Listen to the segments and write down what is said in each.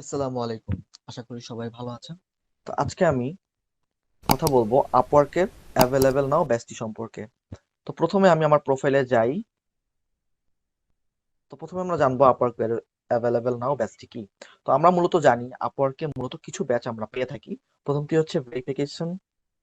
আসসালামু আলাইকুম। আশা করি সবাই ভালো আছেন। তো আজকে আমি কথা বলবো আপওয়ার্কের অ্যাভেলেবেল নাও ব্যাচটি সম্পর্কে। তো প্রথমে আমি আমার প্রোফাইলে যাই। তো প্রথমে আমরা জানবো আপওয়ার্কের অ্যাভেলেবেল নাও ব্যাচটি কি। তো আমরা মূলত জানি আপওয়ার্কে মূলত কিছু ব্যাচ আমরা পেয়ে থাকি। প্রথমটি হচ্ছে ভেরিফিকেশন,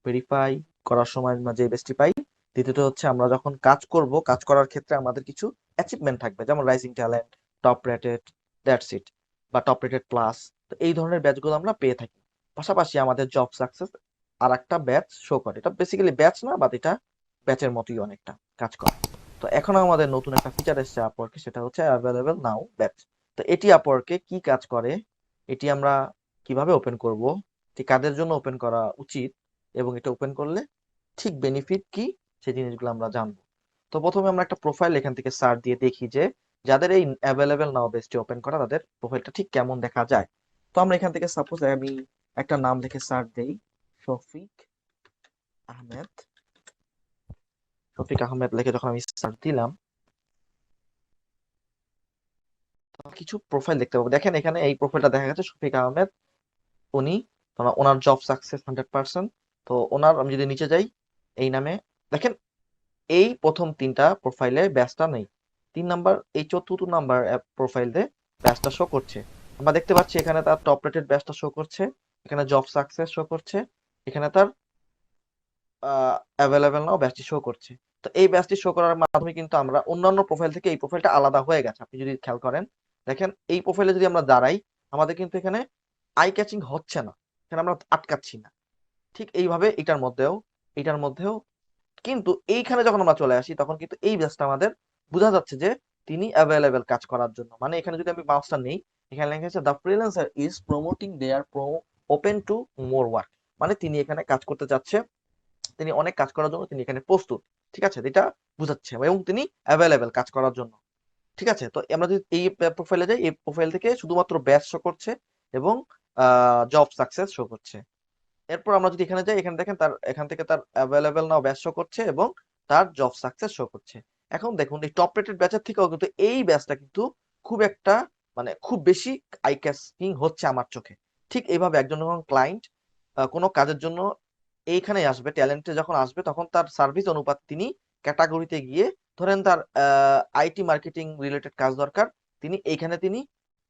ভেরিফাই করার সময় আমরা যে ব্যাচটি পাই। দ্বিতীয়ত হচ্ছে আমরা যখন কাজ করব, কাজ করার ক্ষেত্রে আমাদের কিছু অ্যাচিভমেন্ট থাকবে, যেমন rising talent, top rated, that's it, বা টপ রেটেড প্লাস। তো এই ধরনের ব্যাচগুলো আমরা পেয়ে থাকি। পাশাপাশি আমাদের জব সাকসেস আর একটা ব্যাচ শো করে। এটা বেসিক্যালি ব্যাচ না, বাট এটা ব্যাচের মতোই অনেকটা কাজ করে। তো এখন আমাদের নতুন একটা ফিচার এসেছে আপওয়ার্কে, সেটা হচ্ছে অ্যাভেলেবল নাও ব্যাচ। তো এটি আপওয়ার্কে কি কাজ করে, এটি আমরা কিভাবে ওপেন করব, এটি কাদের জন্য ওপেন করা উচিত, এবং এটা ওপেন করলে ঠিক বেনিফিট কি, সেই জিনিসগুলো আমরা জানবো। তো প্রথমে আমরা একটা প্রোফাইল এখান থেকে সার্চ দিয়ে দেখি যে যাদের এই অ্যাভেলেবল নাও ব্যাচটি ওপেন করা, তাদের প্রোফাইলটা ঠিক কেমন দেখা যায়। তো আমরা এখান থেকে সাপোজ আমি একটা নাম লিখে সার্চ দেই, শফিক আহমেদ। শফিক আহমেদ লিখে যখন আমি সার্চ দিলাম, কিছু প্রোফাইল দেখতে পাবো। দেখেন এখানে এই প্রোফাইলটা দেখা গেছে শফিক আহমেদ, উনি ওনার জব সাকসেস 100%। তো ওনার আমি যদি নিচে যাই, এই নামে দেখেন এই প্রথম তিনটা প্রোফাইলে ব্যাচটা নেই। 3 নাম্বার, এই চতুর্থ নাম্বার প্রোফাইলে ব্যাচটা শো করছে। আমরা দেখতে পাচ্ছি এখানে তার টপ রেটেড ব্যাচটা শো করছে, এখানে জব সাকসেস শো করছে, এখানে তার অ্যাভেলেবেল নাও ব্যাচটি শো করছে। তো এই ব্যাচটি শো করার মাধ্যমে কিন্তু আমরা অন্যান্য প্রোফাইল থেকে এই প্রোফাইলটা আলাদা হয়ে গেছে। আপনি যদি খেয়াল করেন, দেখেন এই প্রোফাইলে যদি আমরা দাঁড়াই, আমাদের কিন্তু এখানে আই ক্যাচিং হচ্ছে না, এখানে আমরা আটকাচ্ছি না। ঠিক এইভাবে এটার মধ্যেও কিন্তু এইখানে যখন আমরা চলে আসি, তখন কিন্তু এই ব্যাচটা আমাদের বোঝা যাচ্ছে যে তিনি অ্যাভেলেবেল কাজ করার জন্য। মানে এখানে যদি আমি মাউসটা নেই, এখানে লেখা আছে the freelancer is promoting their open to more work. মানে তিনি এখানে কাজ করতে চাচ্ছে, তিনি অনেক কাজ করার জন্য তিনি এখানে প্রস্তুত। ঠিক আছে, এটা বুঝাচ্ছে, এবং তিনি অ্যাভেলেবেল কাজ করার জন্য। ঠিক আছে, তো আমরা যদি এই প্রোফাইলে যাই, এই প্রোফাইল থেকে শুধুমাত্র ব্যাচ শো করছে এবং জব সাকসেস শো করছে। এরপর আমরা যদি এখানে যাই, এখানে দেখেন তার এখান থেকে তার অ্যাভেলেবেল নাও ব্যাচ শো করছে এবং তার জব সাকসেস শো করছে। এখন দেখুন এই টপ রেটেড ব্যাচের থেকেও কিন্তু এই ব্যাচটা কিন্তু খুব একটা, মানে খুব বেশি আই ক্যাচিং হচ্ছে আমার চোখে। ঠিক এইভাবে একজন যখন ক্লায়েন্ট কোনো কাজের জন্য এইখানে আসবে, ট্যালেন্টে যখন আসবে, তখন তার সার্ভিস অনুপাত তিনি ক্যাটাগরিতে গিয়ে, ধরেন তার আইটি মার্কেটিং রিলেটেড কাজ দরকার, তিনি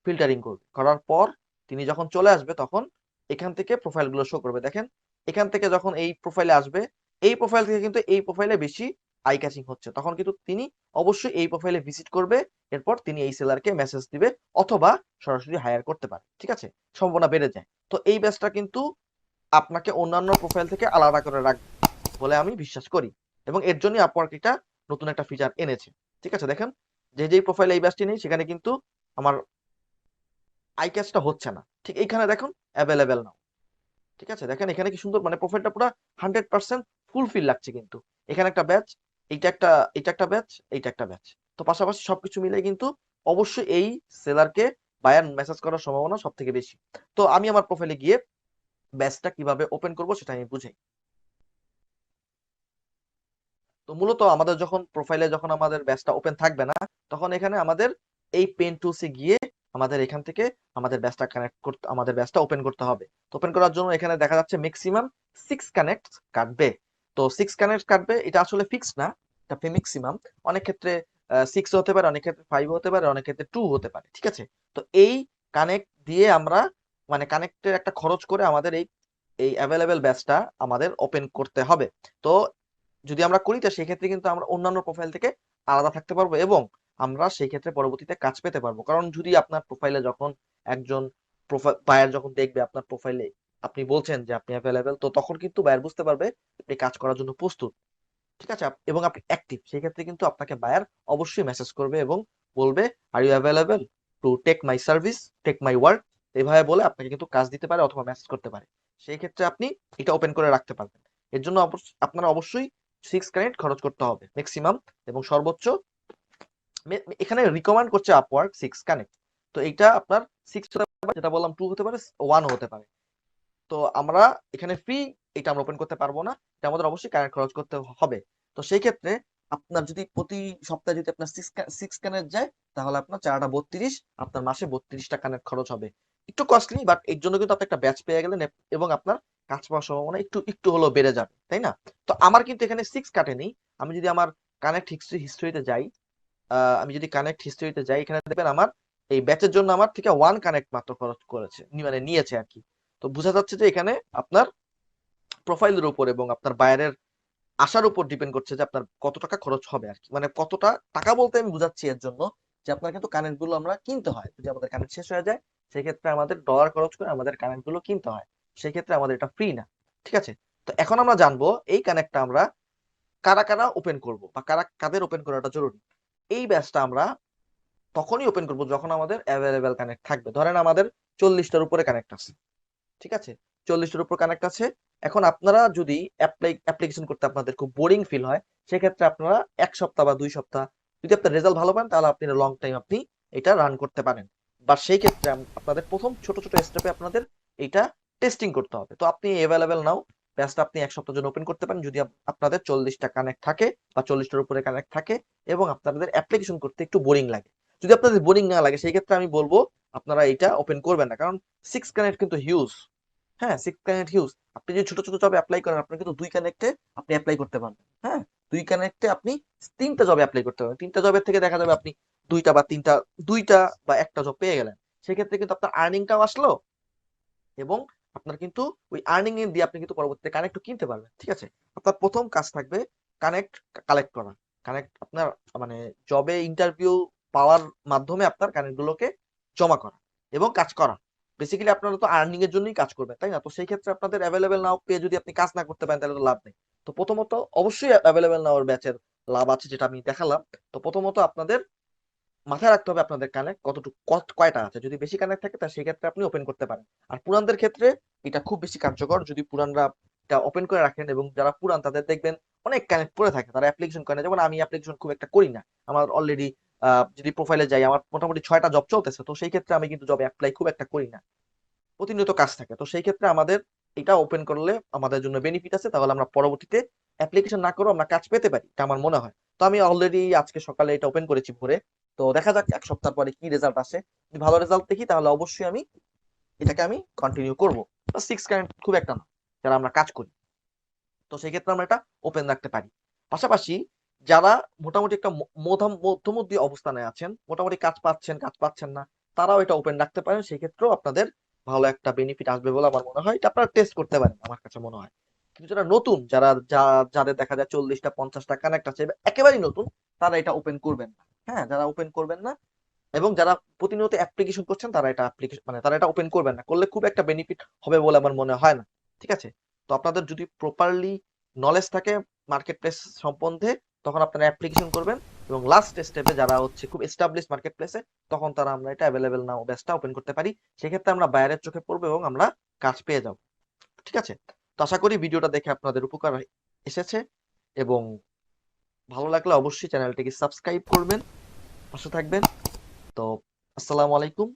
ফিল্টারিং করবে, করার পর তিনি যখন চলে আসবে, তখন এখান থেকে প্রোফাইল গুলো শো করবে। দেখেন এখান থেকে যখন এই প্রোফাইলে আসবে, এই প্রোফাইল থেকে কিন্তু এই প্রোফাইলে বেশি আই ক্যাচিং হচ্ছে, তখন কিন্তু তিনি অবশ্যই এই প্রোফাইলে ভিজিট করবে। এরপর তিনি এই সেলারকে মেসেজ দিবে, অথবা সরাসরি হায়ার করতে পারে। ঠিক আছে, সম্ভাবনা বেড়ে যায়। তো এই ব্যাচটা কিন্তু আপনাকে অন্যান্য প্রোফাইল থেকে আলাদা করে রাখবে বলে আমি বিশ্বাস করি, এবং এর জন্য আপওয়ার্ক এটা নতুন একটা ফিচার এনেছে। ঠিক আছে, দেখেন যেই প্রোফাইলে এই ব্যাচটি নেই, সেখানে কিন্তু আমার আই ক্যাচটা হচ্ছে না। ঠিক এইখানে দেখুন অ্যাভেলেবেল নাও। ঠিক আছে, দেখেন এখানে কি সুন্দর, মানে প্রোফাইলটা পুরো 100% ফুলফিল লাগছে কিন্তু। এখানে একটা ব্যাচ, এইটা একটা, এটা একটা ব্যাচ, এইটা একটা ব্যাচ। তো পাশাপাশি সবকিছু মিলে কিন্তু অবশ্যই এই সেলারকে বায়ার মেসেজ করার সম্ভাবনা সব থেকে বেশি। তো আমি আমার প্রোফাইলে গিয়ে ব্যাচটা কিভাবে ওপেন করব সেটা আমি বুঝাই। তো মূলত আমাদের যখন প্রোফাইলে যখন আমাদের ব্যাচটা ওপেন থাকবে না, তখন এখানে আমাদের এই পেন টুলসে গিয়ে আমাদের এখান থেকে আমাদের ব্যাচটা কানেক্ট করতে, আমাদের ব্যাচটা ওপেন করতে হবে। তো ওপেন করার জন্য এখানে দেখা যাচ্ছে ম্যাক্সিমাম 6 কানেক্ট কাটবে। তো 6 কানেক্ট কাটবে, এটা আসলে ফিক্স না, এটা ম্যাক্সিমাম। অনেক ক্ষেত্রে 6 হতে পারে, অনেক ক্ষেত্রে 5 হতে পারে, অনেক ক্ষেত্রে 2 হতে পারে। ঠিক আছে, তো এই কানেক্ট দিয়ে আমরা, মানে কানেক্টের একটা খরচ করে আমাদের এই এই অ্যাভেলেবেল ব্যাচটা আমাদের ওপেন করতে হবে। তো যদি আমরা করি, তো সেই ক্ষেত্রে কিন্তু আমরা অন্যান্য প্রোফাইল থেকে আলাদা থাকতে পারবো, এবং আমরা সেই ক্ষেত্রে পরবর্তীতে কাজ পেতে পারবো। কারণ যদি আপনার প্রোফাইলে যখন একজন প্রোফাইল বায়ার যখন দেখবে আপনার প্রোফাইলে আপনি বলছেন যে আপনি অ্যাভেলেবেল, তো তখন কিন্তু বায়ার বুঝতে পারবে আপনি কাজ করার জন্য প্রস্তুত। ঠিক আছে, এবং আপনি অ্যাক্টিভ, সেই ক্ষেত্রে কিন্তু আপনাকে বায়ার অবশ্যই মেসেজ করবে এবং বলবে are you available to take my service, take my work. এইভাবে বলে আপনাকে কিন্তু কাজ দিতে পারে অথবা মেসেজ করতে পারে। সেই ক্ষেত্রে আপনি এটা ওপেন করে রাখতে পারবেন। এর জন্য আপনার অবশ্যই 6 কানেক্ট খরচ করতে হবে ম্যাক্সিমাম, এবং সর্বোচ্চ এখানে রিকমেন্ড করছে আপওয়ার্ক 6 কানেক্ট। তো এইটা আপনার 6 হতে পারে, যেটা বললাম 2 হতে পারে, 1 হতে পারে। তো আমরা এখানে ফ্রি এটা আমরা ওপেন করতে পারবো না, এটা আমাদের অবশ্যই কারেন্ট খরচ করতে হবে। তো সেই ক্ষেত্রে আপনার যদি প্রতি সপ্তাহে যদি আপনার 6 কানেক্ট যায়, তাহলে আপনার 4 টা 32, আপনার মাসে 32টা কানেক্ট খরচ হবে। একটু কস্টলি, বাট এর জন্য কিন্তু আপনি একটা ব্যাচ পেয়ে গেলেন এবং আপনার কাজ পাওয়ার সম্ভাবনা একটু একটু হলেও বেড়ে যাবে, তাই না? তো আমার কিন্তু এখানে 6 কাটেনি। আমি যদি আমার কানেক্ট হিস্ট্রিতে যাই, আমি যদি কানেক্ট হিস্ট্রিতে যাই, এখানে দেখবেন আমার এই ব্যাচের জন্য আমার থেকে 1 কানেক্ট মাত্র খরচ করেছে, মানে নিয়েছে আর কি। তো বোঝা যাচ্ছে যে এখানে আপনার প্রোফাইলের উপর এবং আপনার বাইরের আসার উপর ডিপেন্ড করছে যে আপনার কত টাকা খরচ হবে আর কি। মানে কতটা টাকা বলতে আমি বুঝাচ্ছি এর জন্য যে আপনার কিন্তু কানেক্ট গুলো আমরা কিনতে হয়। যদি আমাদের কানেক্ট শেষ হয়ে যায়, সেক্ষেত্রে আমাদের ডলার খরচ করে আমাদের কানেক্ট গুলো কিনতে হয়। সেক্ষেত্রে আমাদের এটা ফ্রি না। ঠিক আছে? তো এখন আমরা জানবো এই কানেক্টটা আমরা কারা কারা ওপেন করব বা কাদের ওপেন করাটা জরুরি। এই ব্যাচটা আমরা তখনই ওপেন করবো যখন আমাদের অ্যাভেলেবেল কানেক্ট থাকবে। ধরেন আমাদের 40টার উপরে কানেক্ট আছে। ঠিক আছে? 40টার উপর কানেক্ট আছে। এখন আপনারা যদি অ্যাপ্লিকেশন করতে আপনাদের খুব বোরিং ফিল হয়, সেক্ষেত্রে আপনারা 1 সপ্তাহ বা 2 সপ্তাহ, যদি আপনার রেজাল্ট ভালো পান, তাহলে আপনি লং টাইম আপনি এটা রান করতে পারেন। বা সেই ক্ষেত্রে আপনাদের প্রথম ছোট ছোট স্টেপে আপনাদের এটা টেস্টিং করতে হবে। তো আপনি অ্যাভেলেবেল নাও ব্যাচটা আপনি 1 সপ্তাহের জন্য ওপেন করতে পারেন যদি আপনাদের 40টা কানেক্ট থাকে বা 40টার উপরে কানেক্ট থাকে এবং আপনাদের অ্যাপ্লিকেশন করতে একটু বোরিং লাগে। যদি আপনাদের বোরিং না লাগে, সেই ক্ষেত্রে আমি বলবো আপনারা এটা ওপেন করবেন না, কারণ 6 কানেক্ট কিন্তু হিউজ। হ্যাঁ, 6 কানেক্ট হিউজ। আপনি যদি ছোট ছোট জবে অ্যাপ্লাই করেন, আপনি কিন্তু 2 কানেক্টে আপনি অ্যাপ্লাই করতে পারবেন। হ্যাঁ, 2 কানেক্টে আপনি 3টা জবে অ্যাপ্লাই করতে পারবেন। 3টা জবের থেকে দেখা যাবে আপনি 2টা বা 3টা 2টা বা 1টা জব পেয়ে গেলেন। সেক্ষেত্রে কিন্তু আপনার আর্নিংটাও আসলো এবং আপনার কিন্তু ওই আর্নিং এ দিয়ে আপনি কিন্তু পরবর্তীতে কানেক্ট কিনতে পারবেন। ঠিক আছে? আপনার প্রথম কাজ থাকবে কানেক্ট কালেক্ট করা। কানেক্ট আপনার মানে জবে ইন্টারভিউ পাওয়ার মাধ্যমে আপনার কানেক্ট গুলোকে জমা করা এবং কাজ করা। বেসিক্যালি আপনারা তো আর্নিং এর জন্যই কাজ করবেন, তাই না? তো সেই ক্ষেত্রে আপনাদের অ্যাভেলেবেল নাও পেয়ে যদি আপনি কাজ না করতে পারেন, তাহলে তো লাভ নেই। তো প্রথমত অবশ্যই অ্যাভেলেবেল নাওর ব্যাচের লাভ আছে, যেটা আমি দেখালাম। তো প্রথমত আপনাদের মাথায় রাখতে হবে আপনাদের কানেক্ট কতটুকু, কয়টা আছে। যদি বেশি কানেক্ট থাকে, তাহলে সেই ক্ষেত্রে আপনি ওপেন করতে পারেন। আর পুরানদের ক্ষেত্রে এটা খুব বেশি কার্যকর। যদি পুরানরা এটা ওপেন করে রাখেন এবং যারা পুরান তাদের দেখবেন অনেক কানেক্ট পড়ে থাকে, তারা অ্যাপ্লিকেশন করে না। যেমন আমি অ্যাপ্লিকেশন খুব একটা করি না। আমার অলরেডি যদি প্রোফাইলে যাই, আমার মোটামুটি 6টা জব চলতেছে। তো সেই ক্ষেত্রে আমি কিন্তু জব অ্যাপ্লাই খুব একটা করি না। প্রতিনিয়ত কাজ থাকে। তো সেই ক্ষেত্রে আমাদের এটা ওপেন করলে আমাদের জন্য বেনিফিট আছে। তাহলে আমরা পরবর্তীতে অ্যাপ্লিকেশন না করেও আমরা কাজ পেতে পারি, এটা আমার মনে হয়। তো আমি অলরেডি আজকে সকালে এটা ওপেন করেছি ভোরে। তো দেখা যাক 1 সপ্তাহ পরে কি রেজাল্ট আসে। যদি ভালো রেজাল্ট দেখি, তাহলে অবশ্যই এটাকে আমি কন্টিনিউ করবো। 6 কারেন্ট খুব একটা না যারা আমরা কাজ করি। তো সেই ক্ষেত্রে আমরা এটা ওপেন রাখতে পারি। পাশাপাশি যারা মোটামুটি একটা মধ্যমধ্যী অবস্থানে আছেন, মোটামুটি কাজ পাচ্ছেন, কাজ পাচ্ছেন না, তারাও এটা ওপেন রাখতে পারেন। সেক্ষেত্রেও আপনাদের ভালো একটা বেনিফিট আসবে বলে আমার মনে হয়। এটা আপনারা টেস্ট করতে পারেন, আমার কাছে মনে হয়। কিন্তু যারা নতুন, যাদের দেখা যায় 40টা 50টা কানেক্ট আছে, একেবারেই নতুন, তারা এটা ওপেন করবেন না। হ্যাঁ, যারা ওপেন করবেন না এবং যারা প্রতিনিয়ত অ্যাপ্লিকেশন করছেন, তারা এটা অ্যাপ্লিকেশন মানে তারা এটা ওপেন করবেন না। করলে খুব একটা বেনিফিট হবে বলে আমার মনে হয় না। ঠিক আছে? তো আপনাদের যদি প্রপারলি নলেজ থাকে মার্কেট প্লেস সম্বন্ধে, তখন আপনারা অ্যাপ্লিকেশন করবেন এবং লাস্ট স্টেপে যারা হচ্ছে খুব এস্টাবলিশ মার্কেট প্লেসে, তখন তারা আমরা এটা অ্যাভেলেবেল নাও ব্যাচটা ওপেন করতে পারি। সেক্ষেত্রে আমরা বাইরের চোখে পড়বো এবং আমরা কাজ পেয়ে যাব। ঠিক আছে? তো আশা করি ভিডিওটা দেখে আপনাদের উপকার এসেছে এবং ভালো লাগলে অবশ্যই চ্যানেলটিকে সাবস্ক্রাইব করবেন, পাশে থাকবেন। তো আসসালামু আলাইকুম।